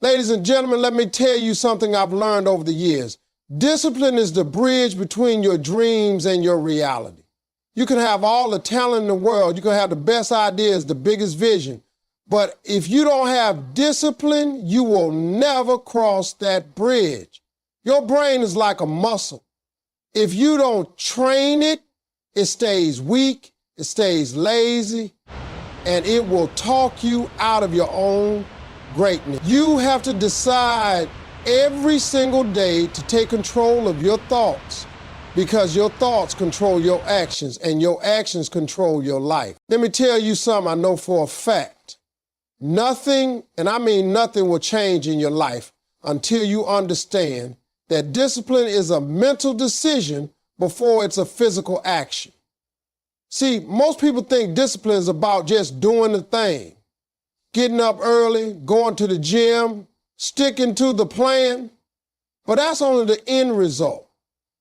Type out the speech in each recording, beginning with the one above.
Ladies and gentlemen, let me tell you something I've learned over the years. Discipline is the bridge between your dreams and your reality. You can have all the talent in the world. You can have the best ideas, the biggest vision. But if you don't have discipline, you will never cross that bridge. Your brain is like a muscle. If you don't train it, it stays weak, it stays lazy, and it will talk you out of your own greatness. You have to decide every single day to take control of your thoughts, because your thoughts control your actions and your actions control your life. Let me tell you something I know for a fact. Nothing, and I mean nothing, will change in your life until you understand that discipline is a mental decision before it's a physical action. See, most people think discipline is about just doing the thing. Getting up early, going to the gym, sticking to the plan. But that's only the end result.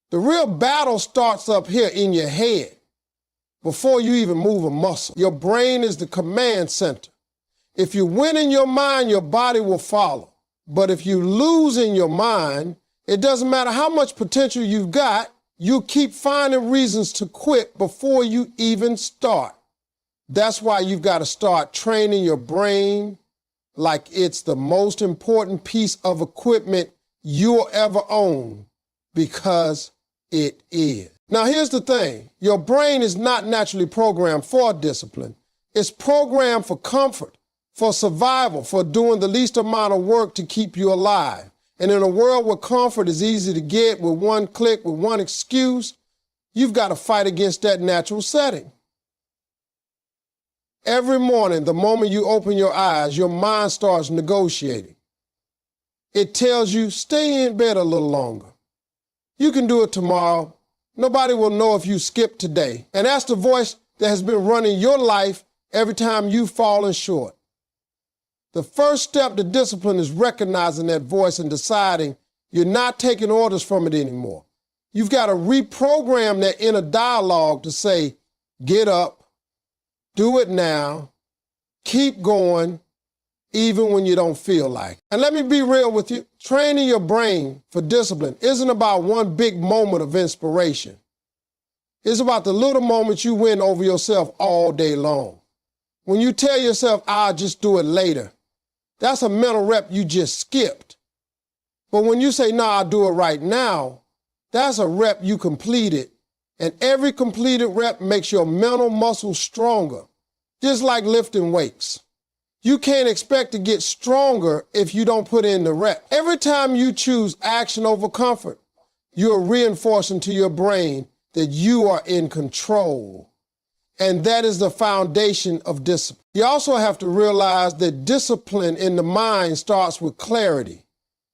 The real battle starts up here in your head before you even move a muscle. Your brain is the command center. If you win in your mind, your body will follow. But if you lose in your mind, it doesn't matter how much potential you've got, you keep finding reasons to quit before you even start. That's why you've got to start training your brain like it's the most important piece of equipment you'll ever own, because it is. Now, here's the thing. Your brain is not naturally programmed for discipline. It's programmed for comfort, for survival, for doing the least amount of work to keep you alive. And in a world where comfort is easy to get with one click, with one excuse, you've got to fight against that natural setting. Every morning, the moment you open your eyes, your mind starts negotiating. It tells you, stay in bed a little longer. You can do it tomorrow. Nobody will know if you skipped today. And that's the voice that has been running your life every time you've fallen short. The first step to discipline is recognizing that voice and deciding you're not taking orders from it anymore. You've got to reprogram that inner dialogue to say, get up, do it now, keep going, even when you don't feel like it. And let me be real with you. Training your brain for discipline isn't about one big moment of inspiration. It's about the little moments you win over yourself all day long. When you tell yourself, I'll just do it later, that's a mental rep you just skipped. But when you say, no, I'll do it right now, that's a rep you completed. And every completed rep makes your mental muscle stronger, just like lifting weights. You can't expect to get stronger if you don't put in the rep. Every time you choose action over comfort, you're reinforcing to your brain that you are in control. And that is the foundation of discipline. You also have to realize that discipline in the mind starts with clarity.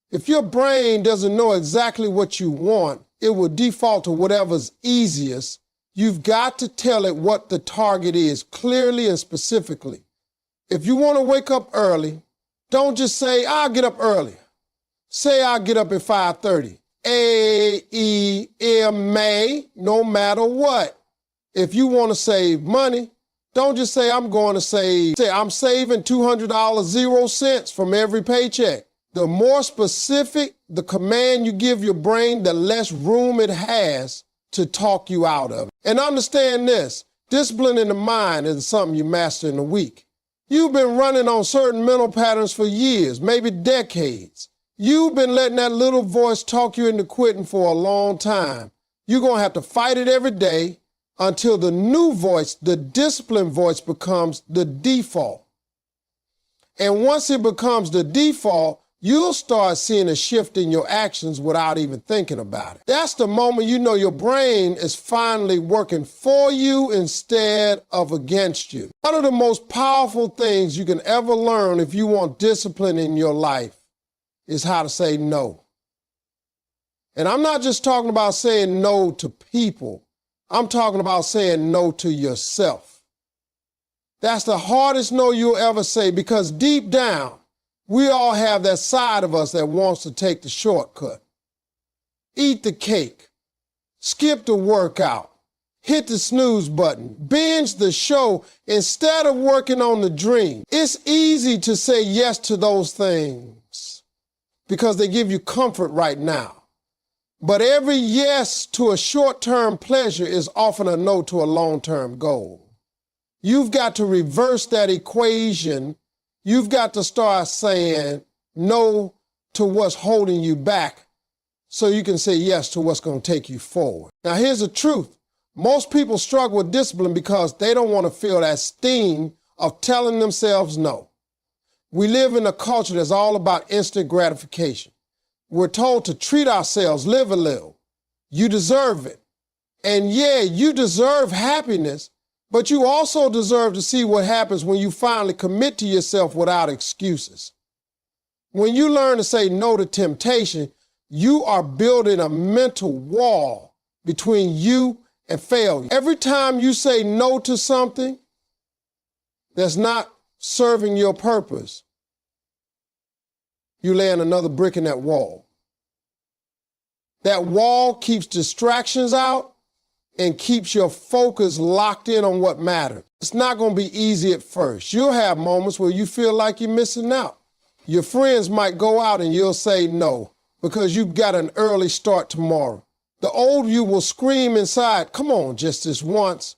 If your brain doesn't know exactly what you want, it will default to whatever's easiest. You've got to tell it what the target is clearly and specifically. If you want to wake up early, don't just say, I'll get up early. Say, I'll get up at 5:30. A-E-M-A, no matter what. If you want to save money, don't just say, I'm going to save. Say, I'm saving $200, 0 cents from every paycheck. The more specific the command you give your brain, the less room it has to talk you out of it. And understand this, discipline in the mind isn't something you master in a week. You've been running on certain mental patterns for years, maybe decades. You've been letting that little voice talk you into quitting for a long time. You're going to have to fight it every day until the new voice, the disciplined voice, becomes the default. And once it becomes the default, you'll start seeing a shift in your actions without even thinking about it. That's the moment you know your brain is finally working for you instead of against you. One of the most powerful things you can ever learn if you want discipline in your life is how to say no. And I'm not just talking about saying no to people. I'm talking about saying no to yourself. That's the hardest no you'll ever say, because deep down, we all have that side of us that wants to take the shortcut. Eat the cake, skip the workout, hit the snooze button, binge the show instead of working on the dream. It's easy to say yes to those things. because they give you comfort right now. But every yes to a short-term pleasure is often a no to a long-term goal. You've got to reverse that equation. You've got to start saying no to what's holding you back so you can say yes to what's going to take you forward. Now, here's the truth. Most people struggle with discipline because they don't want to feel that sting of telling themselves no. We live in a culture that's all about instant gratification. We're told to treat ourselves, live a little. You deserve it. And yeah, you deserve happiness, but you also deserve to see what happens when you finally commit to yourself without excuses. When you learn to say no to temptation, you are building a mental wall between you and failure. Every time you say no to something that's not serving your purpose, you laying another brick in that wall. That wall keeps distractions out and keeps your focus locked in on what matters. It's not going to be easy at first. You'll have moments where you feel like you're missing out. Your friends might go out and you'll say no because you've got an early start tomorrow. The old you will scream inside, come on, just this once.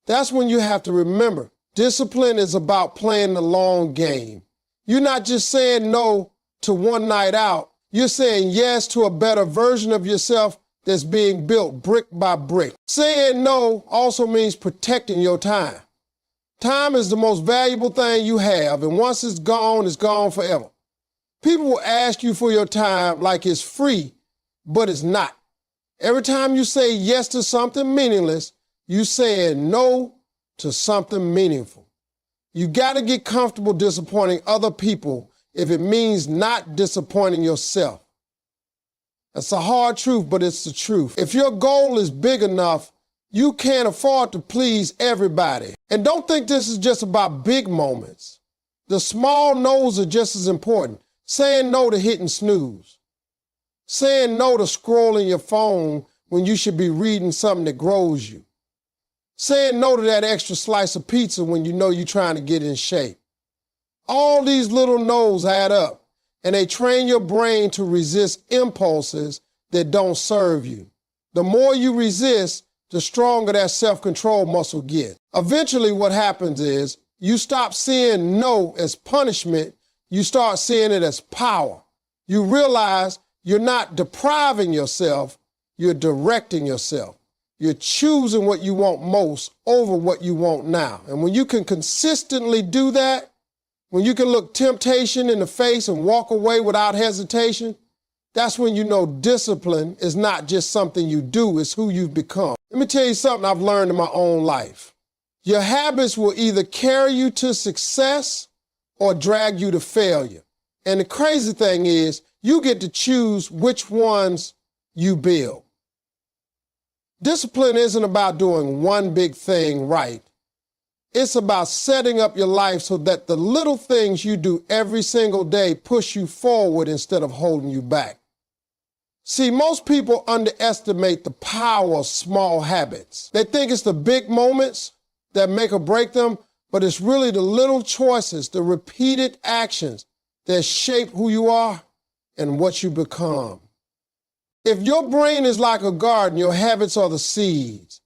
That's when you have to remember, discipline is about playing the long game. You're not just saying no to one night out. You're saying yes to a better version of yourself that's being built brick by brick. Saying no also means protecting your time. Time is the most valuable thing you have, and once it's gone forever. People will ask you for your time like it's free, but it's not. Every time you say yes to something meaningless, you're saying no to something meaningful. You got to get comfortable disappointing other people if it means not disappointing yourself. That's a hard truth, but it's the truth. If your goal is big enough, you can't afford to please everybody. And don't think this is just about big moments. The small no's are just as important. Saying no to hitting snooze. Saying no to scrolling your phone when you should be reading something that grows you. Saying no to that extra slice of pizza when you know you're trying to get in shape. All these little no's add up, and they train your brain to resist impulses that don't serve you. The more you resist, the stronger that self-control muscle gets. Eventually what happens is you stop seeing no as punishment, you start seeing it as power. You realize you're not depriving yourself, you're directing yourself. You're choosing what you want most over what you want now. And when you can consistently do that, when you can look temptation in the face and walk away without hesitation, that's when you know discipline is not just something you do, it's who you've become. Let me tell you something I've learned in my own life. Your habits will either carry you to success or drag you to failure. And the crazy thing is, you get to choose which ones you build. Discipline isn't about doing one big thing right. It's about setting up your life so that the little things you do every single day push you forward instead of holding you back. See, most people underestimate the power of small habits. They think it's the big moments that make or break them, but it's really the little choices, the repeated actions that shape who you are and what you become. If your brain is like a garden, your habits are the seeds.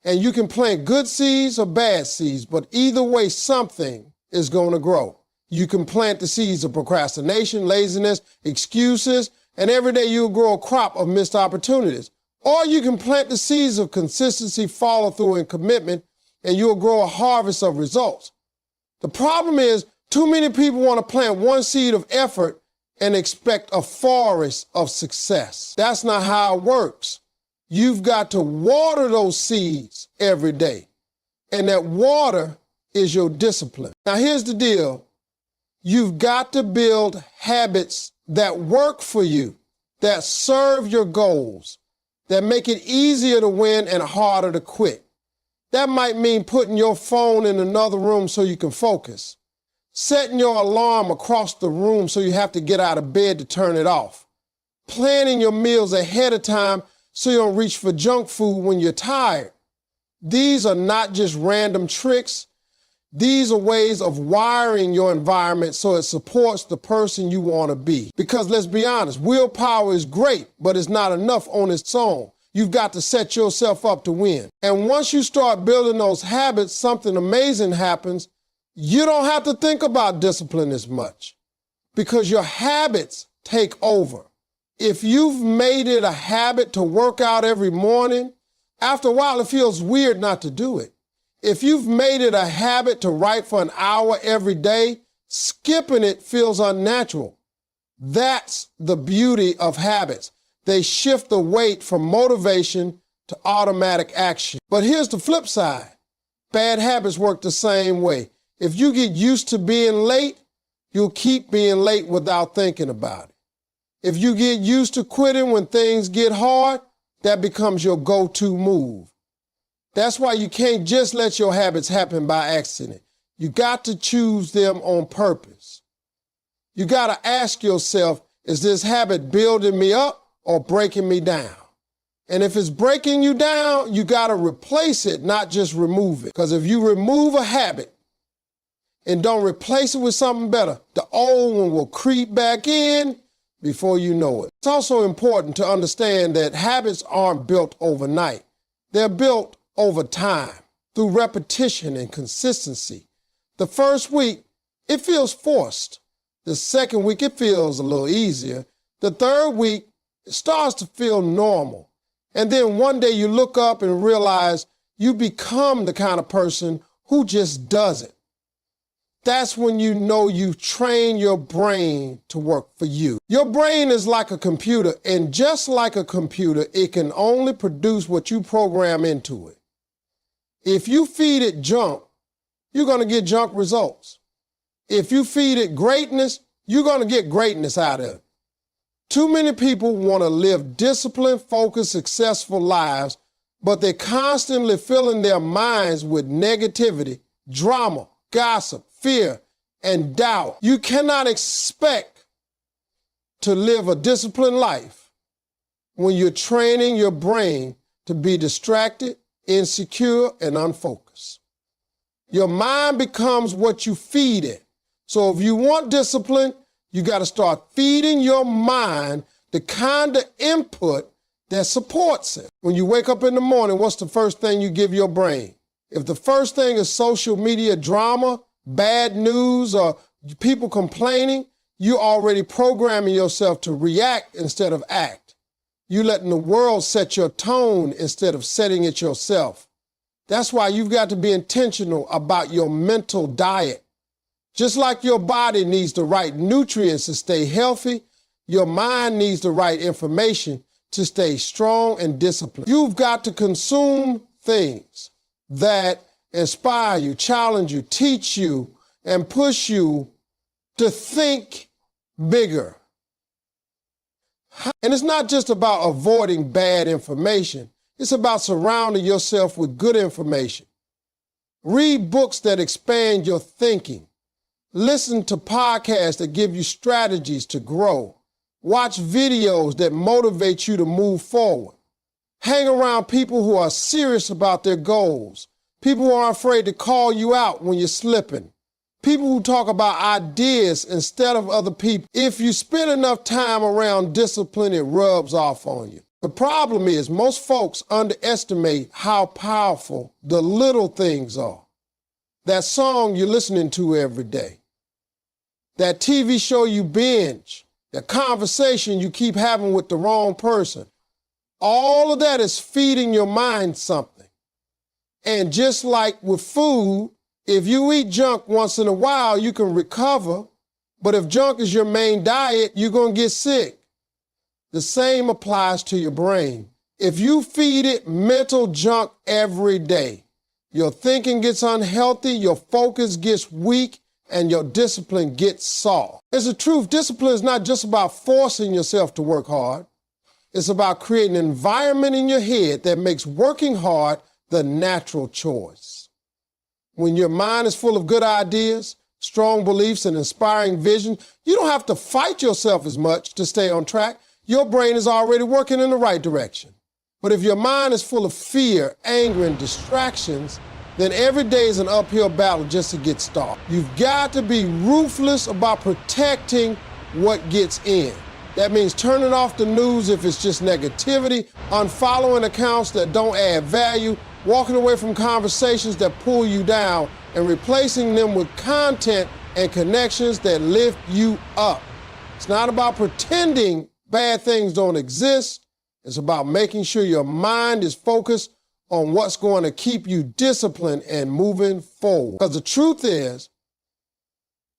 And you can plant good seeds or bad seeds, but either way, something is going to grow. You can plant the seeds of procrastination, laziness, excuses, and every day you'll grow a crop of missed opportunities. Or you can plant the seeds of consistency, follow-through, and commitment, and you'll grow a harvest of results. The problem is, too many people want to plant one seed of effort and expect a forest of success. That's not how it works. You've got to water those seeds every day. And that water is your discipline. Now, here's the deal. You've got to build habits that work for you, that serve your goals, that make it easier to win and harder to quit. That might mean putting your phone in another room so you can focus, setting your alarm across the room so you have to get out of bed to turn it off, planning your meals ahead of time so you don't reach for junk food when you're tired. These are not just random tricks. These are ways of wiring your environment so it supports the person you want to be. Because let's be honest, willpower is great, but it's not enough on its own. You've got to set yourself up to win. And once you start building those habits, something amazing happens. You don't have to think about discipline as much because your habits take over. If you've made it a habit to work out every morning, after a while it feels weird not to do it. If you've made it a habit to write for an hour every day, skipping it feels unnatural. That's the beauty of habits. They shift the weight from motivation to automatic action. But here's the flip side. Bad habits work the same way. If you get used to being late, you'll keep being late without thinking about it. If you get used to quitting when things get hard, that becomes your go-to move. That's why you can't just let your habits happen by accident. You got to choose them on purpose. You got to ask yourself, is this habit building me up or breaking me down? And if it's breaking you down, you got to replace it, not just remove it. Because if you remove a habit and don't replace it with something better, the old one will creep back in before you know it. It's also important to understand that habits aren't built overnight. They're built over time through repetition and consistency. The first week, it feels forced. The second week, it feels a little easier. The third week, it starts to feel normal. And then one day you look up and realize you become the kind of person who just does it. That's when you know you've trained your brain to work for you. Your brain is like a computer, and just like a computer, it can only produce what you program into it. If you feed it junk, you're going to get junk results. If you feed it greatness, you're going to get greatness out of it. Too many people want to live disciplined, focused, successful lives, but they're constantly filling their minds with negativity, drama, gossip, fear, and doubt. You cannot expect to live a disciplined life when you're training your brain to be distracted, insecure, and unfocused. Your mind becomes what you feed it. So if you want discipline, you got to start feeding your mind the kind of input that supports it. When you wake up in the morning, what's the first thing you give your brain? If the first thing is social media drama, bad news, or people complaining, you're already programming yourself to react instead of act. You're letting the world set your tone instead of setting it yourself. That's why you've got to be intentional about your mental diet. Just like your body needs the right nutrients to stay healthy, your mind needs the right information to stay strong and disciplined. You've got to consume things that inspire you, challenge you, teach you, and push you to think bigger. And it's not just about avoiding bad information. It's about surrounding yourself with good information. Read books that expand your thinking. Listen to podcasts that give you strategies to grow. Watch videos that motivate you to move forward. Hang around people who are serious about their goals. People who aren't afraid to call you out when you're slipping. People who talk about ideas instead of other people. If you spend enough time around discipline, it rubs off on you. The problem is most folks underestimate how powerful the little things are. That song you're listening to every day. That TV show you binge. That conversation you keep having with the wrong person. All of that is feeding your mind something. And just like with food, if you eat junk once in a while, you can recover. But if junk is your main diet, you're going to get sick. The same applies to your brain. If you feed it mental junk every day, your thinking gets unhealthy, your focus gets weak, and your discipline gets soft. It's the truth. Discipline is not just about forcing yourself to work hard. It's about creating an environment in your head that makes working hard the natural choice. When your mind is full of good ideas, strong beliefs, and inspiring vision, you don't have to fight yourself as much to stay on track. Your brain is already working in the right direction. But if your mind is full of fear, anger, and distractions, then every day is an uphill battle just to get started. You've got to be ruthless about protecting what gets in. That means turning off the news if it's just negativity, unfollowing accounts that don't add value, walking away from conversations that pull you down, and replacing them with content and connections that lift you up. It's not about pretending bad things don't exist. It's about making sure your mind is focused on what's going to keep you disciplined and moving forward. Because the truth is,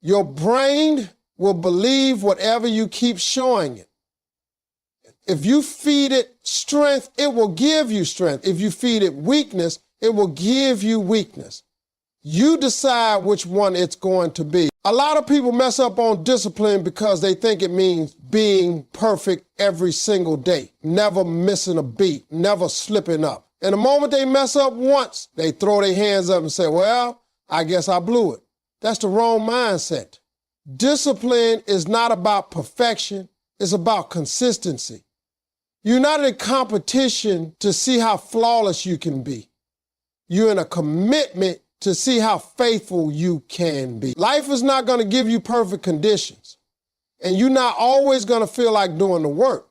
your brain will believe whatever you keep showing it. If you feed it strength, it will give you strength. If you feed it weakness, it will give you weakness. You decide which one it's going to be. A lot of people mess up on discipline because they think it means being perfect every single day, never missing a beat, never slipping up. And the moment they mess up once, they throw their hands up and say, well, I guess I blew it. That's the wrong mindset. Discipline is not about perfection. It's about consistency. You're not in competition to see how flawless you can be. You're in a commitment to see how faithful you can be. Life is not going to give you perfect conditions, and you're not always going to feel like doing the work.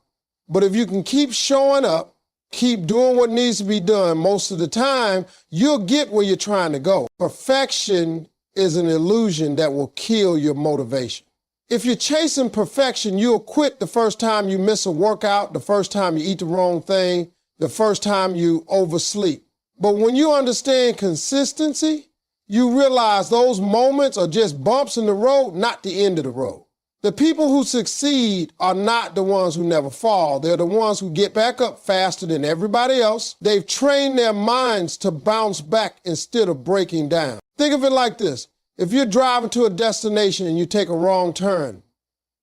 But if you can keep showing up, keep doing what needs to be done most of the time, you'll get where you're trying to go. Perfection is an illusion that will kill your motivation. If you're chasing perfection, you'll quit the first time you miss a workout, the first time you eat the wrong thing, the first time you oversleep. But when you understand consistency, you realize those moments are just bumps in the road, not the end of the road. The people who succeed are not the ones who never fall. They're the ones who get back up faster than everybody else. They've trained their minds to bounce back instead of breaking down. Think of it like this. If you're driving to a destination and you take a wrong turn,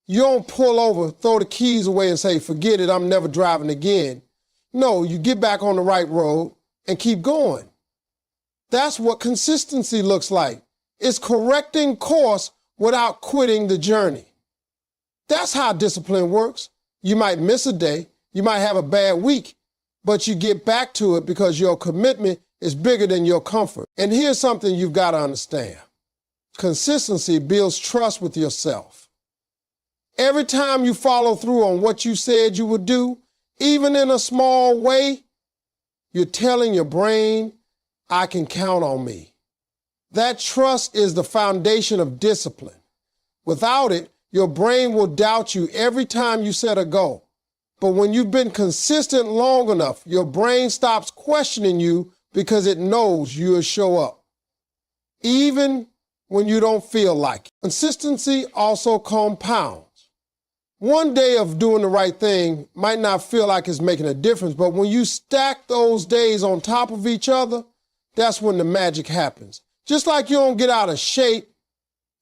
you don't pull over, throw the keys away and say, forget it, I'm never driving again. No, you get back on the right road and keep going. That's what consistency looks like. It's correcting course without quitting the journey. That's how discipline works. You might miss a day, you might have a bad week, but you get back to it because your commitment is bigger than your comfort. And here's something you've got to understand. Consistency builds trust with yourself. Every time you follow through on what you said you would do, even in a small way, you're telling your brain, I can count on me. That trust is the foundation of discipline. Without it, your brain will doubt you every time you set a goal. But when you've been consistent long enough, your brain stops questioning you because it knows you'll show up, even when you don't feel like it. Consistency also compounds. One day of doing the right thing might not feel like it's making a difference, but when you stack those days on top of each other, that's when the magic happens. Just like you don't get out of shape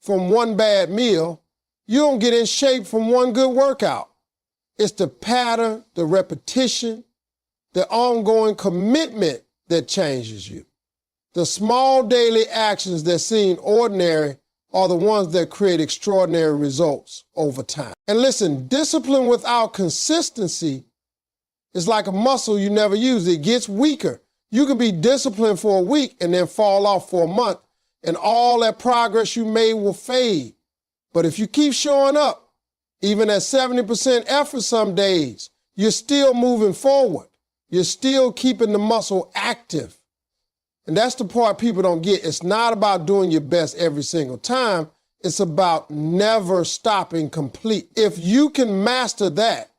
from one bad meal, you don't get in shape from one good workout. It's the pattern, the repetition, the ongoing commitment that changes you. The small daily actions that seem ordinary are the ones that create extraordinary results over time. And listen, discipline without consistency is like a muscle you never use. It gets weaker. You can be disciplined for a week and then fall off for a month, and all that progress you made will fade. But if you keep showing up, even at 70% effort some days, you're still moving forward. You're still keeping the muscle active. And that's the part people don't get. It's not about doing your best every single time. It's about never stopping complete. If you can master that,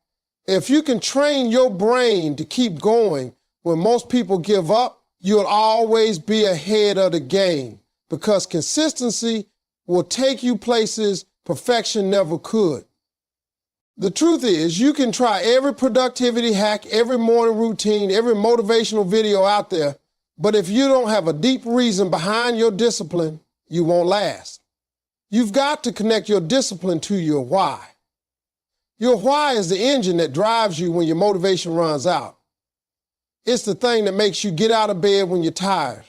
if you can train your brain to keep going when most people give up, you'll always be ahead of the game because consistency will take you places perfection never could. The truth is, you can try every productivity hack, every morning routine, every motivational video out there, but if you don't have a deep reason behind your discipline, you won't last. You've got to connect your discipline to your why. Your why is the engine that drives you when your motivation runs out. It's the thing that makes you get out of bed when you're tired,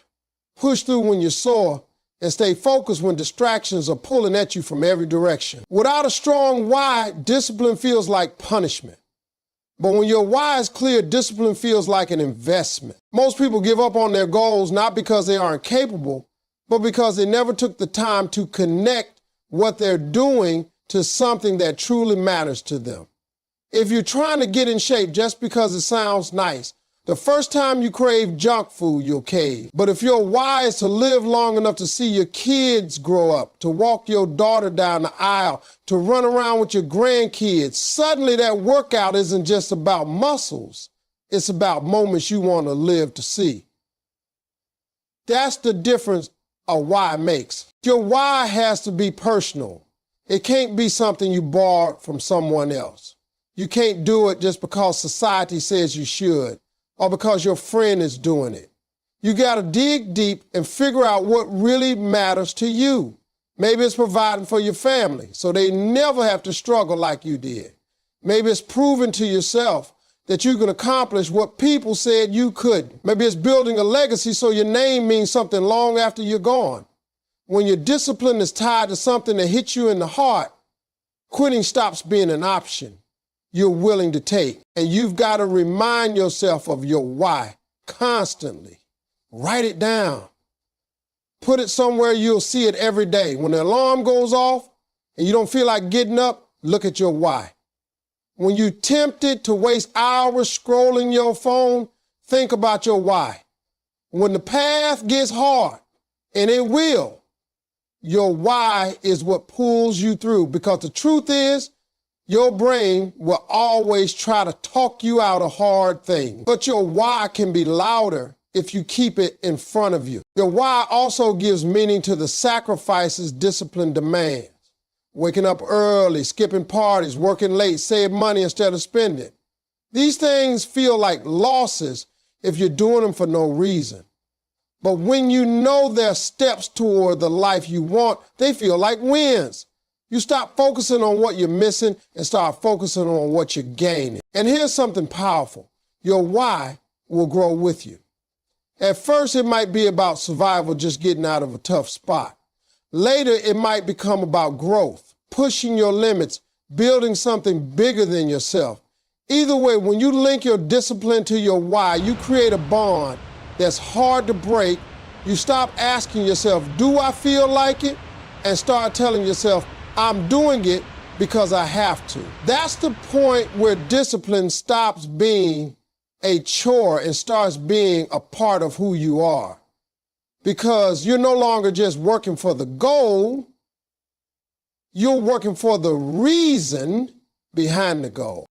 push through when you're sore, and stay focused when distractions are pulling at you from every direction. Without a strong why, discipline feels like punishment. But when your why is clear, discipline feels like an investment. Most people give up on their goals not because they aren't capable, but because they never took the time to connect what they're doing to something that truly matters to them. If you're trying to get in shape just because it sounds nice, the first time you crave junk food, you'll cave. But if your why is to live long enough to see your kids grow up, to walk your daughter down the aisle, to run around with your grandkids, suddenly that workout isn't just about muscles. It's about moments you want to live to see. That's the difference a why makes. Your why has to be personal. It can't be something you borrowed from someone else. You can't do it just because society says you should, or because your friend is doing it. You got to dig deep and figure out what really matters to you. Maybe it's providing for your family so they never have to struggle like you did. Maybe it's proving to yourself that you can accomplish what people said you couldn't. Maybe it's building a legacy so your name means something long after you're gone. When your discipline is tied to something that hits you in the heart, quitting stops being an option you're willing to take. And you've got to remind yourself of your why constantly. Write it down. Put it somewhere you'll see it every day. When the alarm goes off and you don't feel like getting up, look at your why. When you're tempted to waste hours scrolling your phone, think about your why. When the path gets hard, and it will, your why is what pulls you through, because the truth is, your brain will always try to talk you out of hard things. But your why can be louder if you keep it in front of you. Your why also gives meaning to the sacrifices discipline demands. Waking up early, skipping parties, working late, save money instead of spending. These things feel like losses if you're doing them for no reason. But when you know they're steps toward the life you want, they feel like wins. You stop focusing on what you're missing and start focusing on what you're gaining. And here's something powerful. Your why will grow with you. At first, it might be about survival, just getting out of a tough spot. Later, it might become about growth, pushing your limits, building something bigger than yourself. Either way, when you link your discipline to your why, you create a bond that's hard to break. You stop asking yourself, do I feel like it? And start telling yourself, I'm doing it because I have to. That's the point where discipline stops being a chore and starts being a part of who you are. Because you're no longer just working for the goal, you're working for the reason behind the goal.